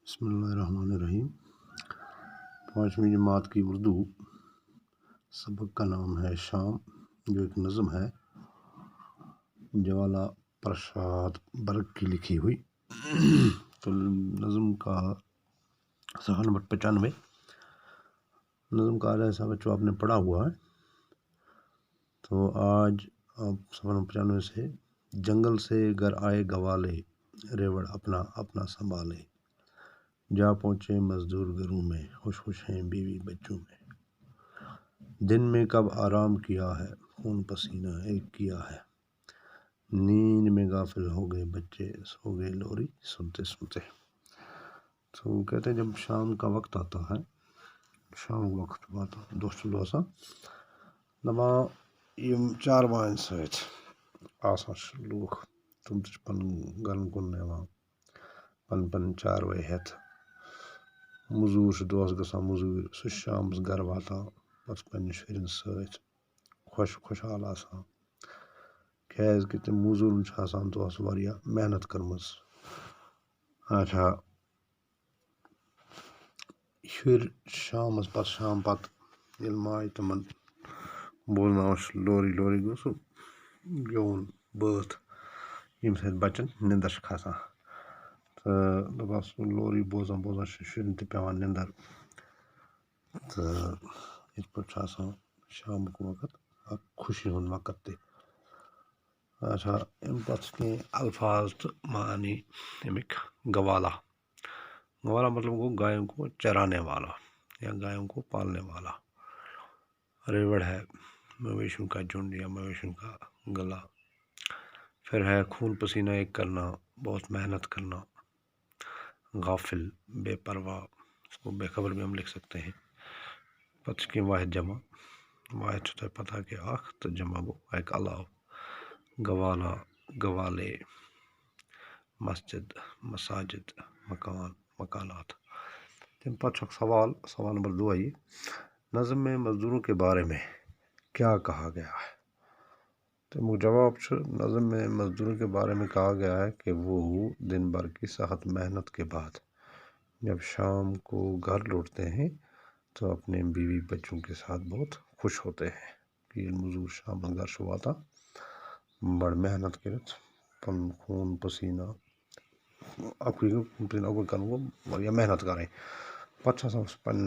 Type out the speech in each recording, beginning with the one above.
بسم اللہ الرحمن الرحیم۔ 5ویں جماعت کی اردو سبق کا نام ہے شام، جو ایک نظم ہے جوالا پرساد برگ کی لکھی ہوئی۔ تو نظم کا صفحہ نمبر 95 نظم کا آدھا حصہ بچوں آپ نے پڑھا ہوا ہے۔ تو آج آپ صفحہ نمبر 95 سے جنگل سے گھر آئے گوالے، ریوڑ اپنا اپنا سنبھالے، جا پہنچے مزدور گھروں میں، خوش خوش ہیں بیوی بچوں میں، دن میں کب آرام کیا ہے، خون پسینہ ایک کیا ہے، نیند میں غافل ہو گئے بچے، سو گئے لوری سنتے سنتے۔ تو کہتے ہیں جب شام کا وقت آتا ہے، شام وقت آتا دوستوں دما یم 4 بجن ست آسان لوک تم پن گرن کن نوان پن 4 بجے ہتھ موزور دہس گژھان موزور، سہ شامس گھر واتان پتہٕ پننہِ شُرٮ۪ن سۭتۍ خوشحال آسان، کیازِ کہ تم موزوٗرن چھِ آسان دۄہس واریاہ محنت کٔرمٕژ۔ اچھا شُرۍ شام پتہٕ ییٚلہِ ماجہِ تِمن بوزناوان چھِ لوری لوری گوٚو سُہ گیوُن بٲتھ ییٚمہِ سۭتۍ بچن نِندر چھِ کھسان، تہٕ دپان سُہ لوری بوزان بوزان چھِ شُرٮ۪ن تہِ پیوان نِندر، تہٕ یِتھ پٲٹھۍ چھُ آسان شامُک وقت اکھ خوشی ہُنٛد وقت تہِ۔ اچھا اَمہِ پتہٕ چھِ کینٛہہ الفاظ تہٕ معانی اَمِکۍ۔ گوالا، گوالا مطلب گو گایوں کو چرانے والا یا گایوں کو پالنے والا۔ ریوڑ ہے مویشیوں کا جھنڈ یا مویشیوں کا گلا۔ پھر ہے خون پسینہ ایک کرنا، بہت محنت کرنا۔ غافل بے پرواہ، اس کو بے خبر بھی ہم لکھ سکتے ہیں۔ پتہ کی واحد جمع، واحد چھو تۄہہِ پتہ کہ اکھ تو جمع گو ایک علاوہ۔ گوالا، گوالے، مسجد، مساجد، مکان، مکانات۔ تم پتہ سوال نمبر 2 آئی، نظم میں مزدوروں کے بارے میں کیا کہا گیا ہے؟ تو جواب نظم میں مزدوروں کے بارے میں کہا گیا ہے کہ وہ دن بھر کی سخت محنت کے بعد جب شام کو گھر لوٹتے ہیں تو اپنے بیوی بچوں کے ساتھ بہت خوش ہوتے ہیں کہ یہ مزدور شام گھر شواتا بڑ محنت کرت پن خون پسینہ یا محنت کریں، پتہ پن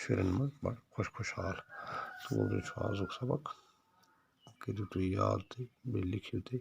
شرین من بڑ خوشحال۔ تو آزک سبق کٔرِو تُہۍ یاد تہِ بیٚیہِ لیکھِو تہِ۔